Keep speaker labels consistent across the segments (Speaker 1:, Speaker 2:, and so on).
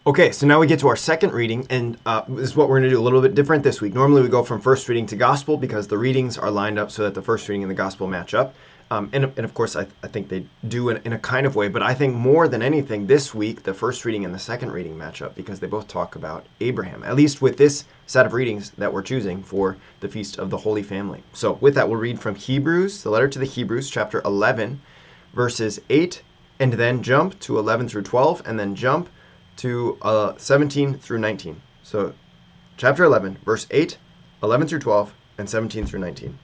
Speaker 1: Okay, so now we get to our second reading, and this is what we're going to do a little bit different this week. Normally we go from first reading to gospel because the readings are lined up so that the first reading and the gospel match up. And of course, I think they do in a kind of way, but I think more than anything this week, the first reading and the second reading match up because they both talk about Abraham, at least with this set of readings that we're choosing for the Feast of the Holy Family. So with that, we'll read from Hebrews, the letter to the Hebrews, chapter 11, verses 8, and then jump to 11 through 12, and then jump to 17 through 19. So chapter 11, verse 8, 11 through 12, and 17 through 19.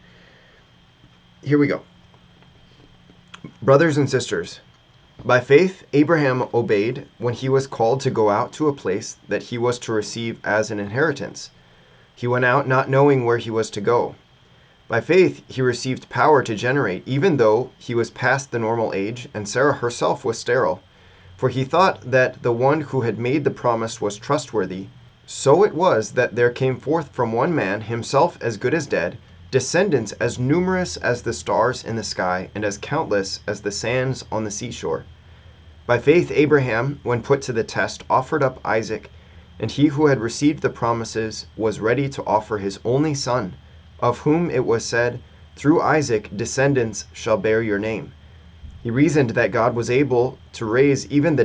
Speaker 1: Here we go. Brothers and sisters, by faith Abraham obeyed when he was called to go out to a place that he was to receive as an inheritance. He went out not knowing where he was to go. By faith he received power to generate, even though he was past the normal age, and Sarah herself was sterile. For he thought that the one who had made the promise was trustworthy. So it was that there came forth from one man, himself as good as dead, descendants as numerous as the stars in the sky, and as countless as the sands on the seashore. By faith Abraham, when put to the test, offered up Isaac, and he who had received the promises was ready to offer his only son, of whom it was said, "Through Isaac descendants shall bear your name." He reasoned that God was able to raise even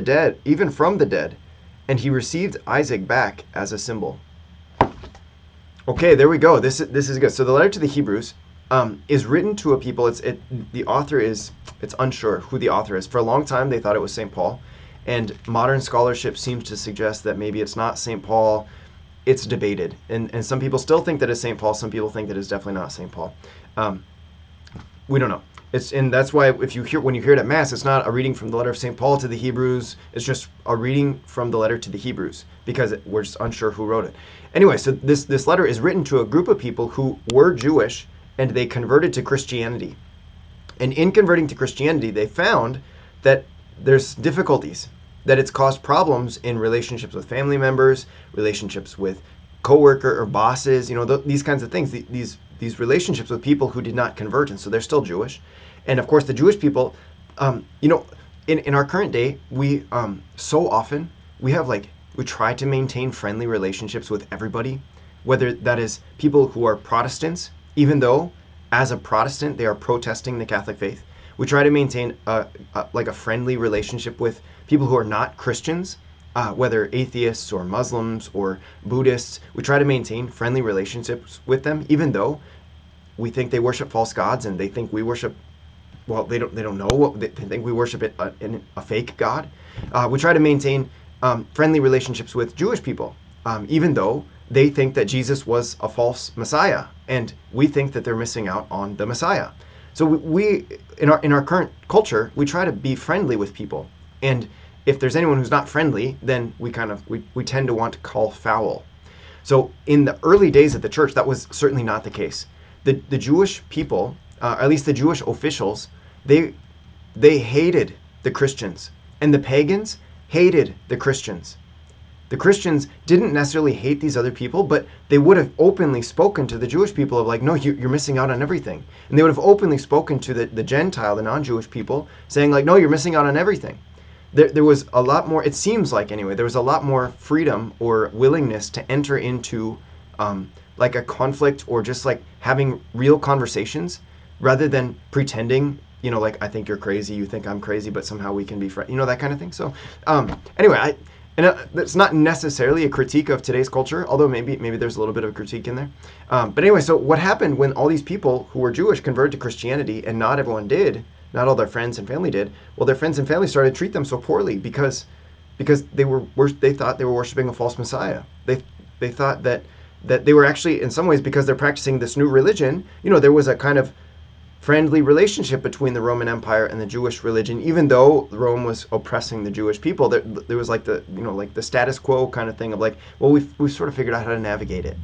Speaker 1: from the dead, and he received Isaac back as a symbol. Okay, there we go. This is good. So the letter to the Hebrews is written to a people. It's unsure who the author is. For a long time, they thought it was St. Paul, and modern scholarship seems to suggest that maybe it's not St. Paul. It's debated, and some people still think that it's St. Paul. Some people think that it's definitely not St. Paul. We don't know. And that's why when you hear it at Mass, it's not a reading from the letter of St. Paul to the Hebrews. It's just a reading from the letter to the Hebrews because we're just unsure who wrote it. Anyway, so this letter is written to a group of people who were Jewish and they converted to Christianity. And in converting to Christianity, they found that there's difficulties, that it's caused problems in relationships with family members, relationships with coworker or bosses, these kinds of things. These relationships with people who did not convert, and so they're still Jewish. And of course, the Jewish people, in our current day, we so often we try to maintain friendly relationships with everybody, whether that is people who are Protestants, even though as a Protestant they are protesting the Catholic faith. We try to maintain a friendly relationship with people who are not Christians, whether atheists or Muslims or Buddhists. We try to maintain friendly relationships with them, even though we think they worship false gods and they think we worship, well, they don't know what they think we worship a fake god. We try to maintain friendly relationships with Jewish people, even though they think that Jesus was a false Messiah, and we think that they're missing out on the Messiah. So we in our current culture, we try to be friendly with people, and if there's anyone who's not friendly, then we tend to want to call foul. So in the early days of the church, that was certainly not the case. The Jewish people, at least the Jewish officials, they hated the Christians, and the pagans hated the Christians. The Christians didn't necessarily hate these other people, but they would have openly spoken to the Jewish people of like, no, you're missing out on everything. And they would have openly spoken to the Gentile, the non-Jewish people, saying like, no, you're missing out on everything. There was a lot more, it seems like anyway, there was a lot more freedom or willingness to enter into like a conflict or just like having real conversations rather than pretending, like I think you're crazy, you think I'm crazy, but somehow we can be friends, that kind of thing. So anyway, it's not necessarily a critique of today's culture, although maybe there's a little bit of a critique in there. But anyway, so what happened when all these people who were Jewish converted to Christianity, and not everyone did, not all their friends and family did, well, their friends and family started to treat them so poorly because they thought they were worshiping a false Messiah. They thought that they were actually, in some ways, because they're practicing this new religion, there was a kind of friendly relationship between the Roman Empire and the Jewish religion, even though Rome was oppressing the Jewish people. There was like the status quo kind of thing of like, well, we've sort of figured out how to navigate it.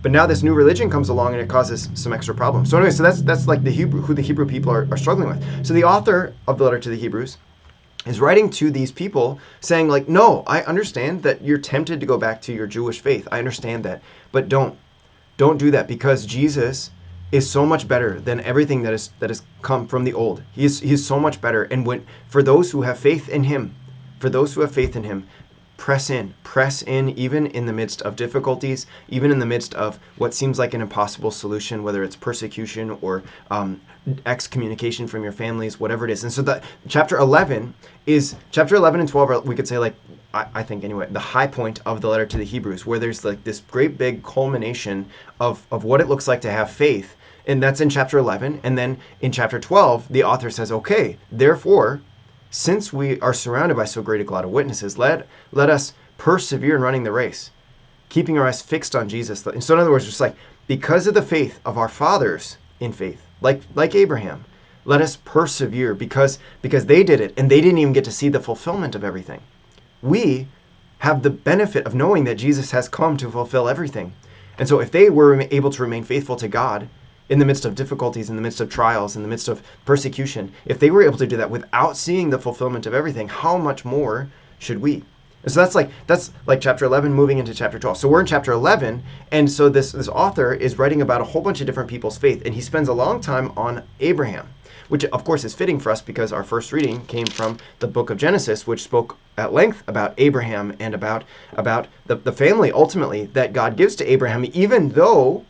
Speaker 1: But now this new religion comes along and it causes some extra problems. So anyway, so that's like who the Hebrew people are struggling with. So the author of the letter to the Hebrews is writing to these people saying like, no, I understand that you're tempted to go back to your Jewish faith. I understand that, but don't do that, because Jesus is so much better than everything that has come from the old. He is so much better. And for those who have faith in him, press in, even in the midst of difficulties, even in the midst of what seems like an impossible solution, whether it's persecution or excommunication from your families, whatever it is. And so the chapter 11 and 12 are, we could say, like, I think anyway, the high point of the letter to the Hebrews, where there's like this great big culmination of what it looks like to have faith. And that's in chapter 11. And then in chapter 12, the author says, okay, therefore, since we are surrounded by so great a cloud of witnesses, let us persevere in running the race, keeping our eyes fixed on Jesus. And so in other words, just like, because of the faith of our fathers in faith, like Abraham, let us persevere because they did it and they didn't even get to see the fulfillment of everything. We have the benefit of knowing that Jesus has come to fulfill everything. And so if they were able to remain faithful to God in the midst of difficulties, in the midst of trials, in the midst of persecution, if they were able to do that without seeing the fulfillment of everything, how much more should we? And so that's like chapter 11 moving into chapter 12. So we're in chapter 11, and so this author is writing about a whole bunch of different people's faith, and he spends a long time on Abraham, which of course is fitting for us because our first reading came from the book of Genesis, which spoke at length about Abraham and about the family ultimately that God gives to Abraham, even though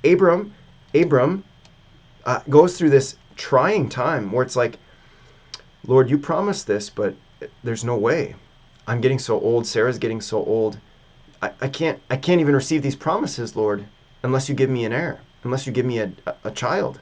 Speaker 1: Abram goes through this trying time where it's like, Lord, you promised this, but there's no way. I'm getting so old. Sarah's getting so old. I can't even receive these promises, Lord, unless you give me an heir, unless you give me a child.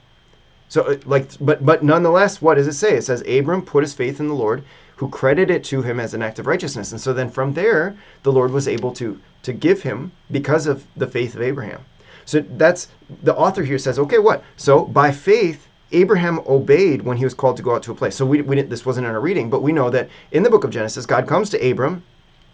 Speaker 1: So but nonetheless, what does it say? It says Abram put his faith in the Lord, who credited it to him as an act of righteousness. And so then from there, the Lord was able to give him because of the faith of Abraham. So that's, the author here says, okay, what? So by faith, Abraham obeyed when he was called to go out to a place. So we didn't, this wasn't in our reading, but we know that in the book of Genesis, God comes to Abram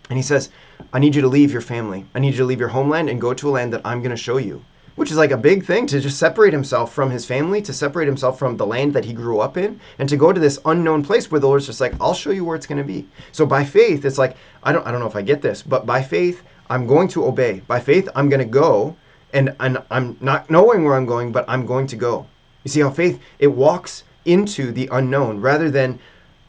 Speaker 1: and he says, I need you to leave your family. I need you to leave your homeland and go to a land that I'm going to show you. Which is like a big thing, to just separate himself from his family, to separate himself from the land that he grew up in, and to go to this unknown place where the Lord's just like, I'll show you where it's going to be. So by faith, it's like, I don't know if I get this, but by faith, I'm going to obey. By faith, I'm going to go, and I'm not knowing where I'm going, but I'm going to go. You see how faith, it walks into the unknown rather than,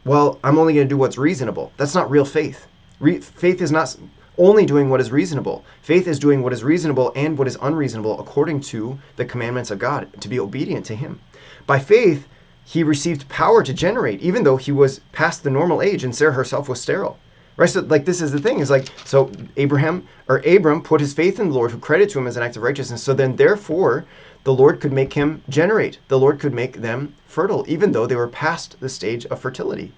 Speaker 1: well, I'm only going to do what's reasonable. That's not real faith. Faith is not only doing what is reasonable. Faith is doing what is reasonable and what is unreasonable according to the commandments of God, to be obedient to him. By faith, he received power to generate, even though he was past the normal age and Sarah herself was sterile. Right? So like, this is the thing, is like, so Abram put his faith in the Lord, who credited to him as an act of righteousness. So then therefore, the Lord could make him generate. The Lord could make them fertile, even though they were past the stage of fertility.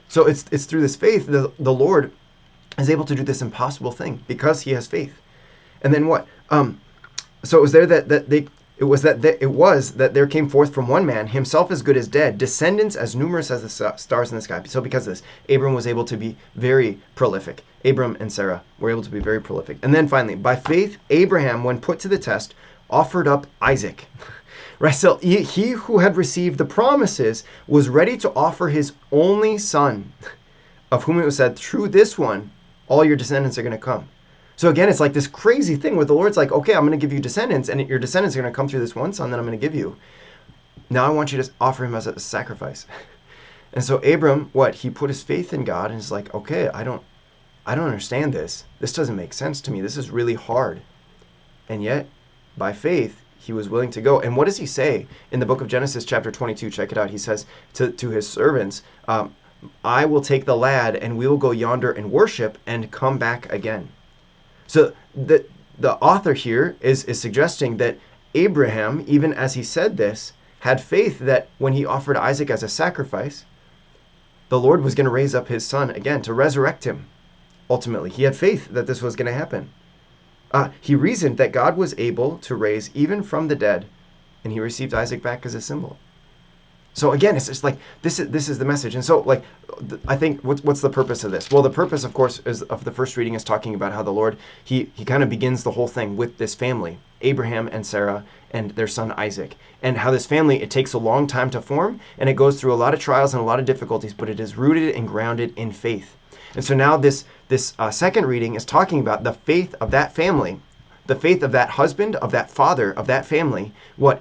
Speaker 1: So it's through this faith the Lord is able to do this impossible thing because he has faith. And then what? So it was there it was that there came forth from one man, himself as good as dead, descendants as numerous as the stars in the sky. So because of this, Abram was able to be very prolific. Abram and Sarah were able to be very prolific. And then finally, by faith, Abraham, when put to the test, offered up Isaac. Right? So he who had received the promises was ready to offer his only son, of whom it was said, through this one, all your descendants are going to come. So again, it's like this crazy thing where the Lord's like, okay, I'm going to give you descendants, and your descendants are going to come through this one son that I'm going to give you. Now I want you to offer him as a sacrifice. And so Abram, he put his faith in God, and is like, okay, I don't understand this. This doesn't make sense to me. This is really hard. And yet, by faith, he was willing to go. And what does he say in the book of Genesis chapter 22? Check it out. He says to his servants, I will take the lad and we will go yonder and worship and come back again. So the author here is suggesting that Abraham, even as he said this, had faith that when he offered Isaac as a sacrifice, the Lord was going to raise up his son again to resurrect him. Ultimately, he had faith that this was going to happen. He reasoned that God was able to raise even from the dead, and he received Isaac back as a symbol. So again, it's just like, this is the message. And so, like, I think what's the purpose of this? Well, the purpose, of course, of the first reading is talking about how the Lord, he kind of begins the whole thing with this family, Abraham and Sarah and their son Isaac, and how this family, it takes a long time to form, and it goes through a lot of trials and a lot of difficulties, but it is rooted and grounded in faith. And so now this second reading is talking about the faith of that family, the faith of that husband, of that father, of that family,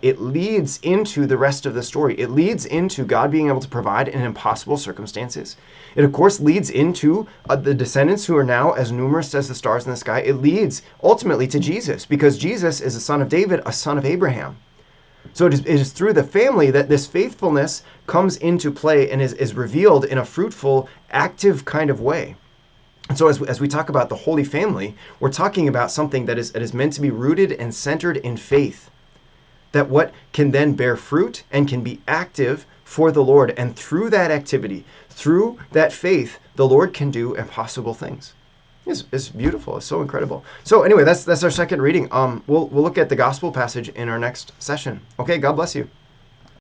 Speaker 1: it leads into the rest of the story. It leads into God being able to provide in impossible circumstances. It, of course, leads into the descendants who are now as numerous as the stars in the sky. It leads ultimately to Jesus, because Jesus is a son of David, a son of Abraham. So it is through the family that this faithfulness comes into play and is revealed in a fruitful, active kind of way. And so as we talk about the Holy Family, we're talking about something that is meant to be rooted and centered in faith, that what can then bear fruit and can be active for the Lord. And through that activity, through that faith, the Lord can do impossible things. It's beautiful. It's so incredible. So anyway, that's our second reading. We'll look at the gospel passage in our next session. Okay, God bless you.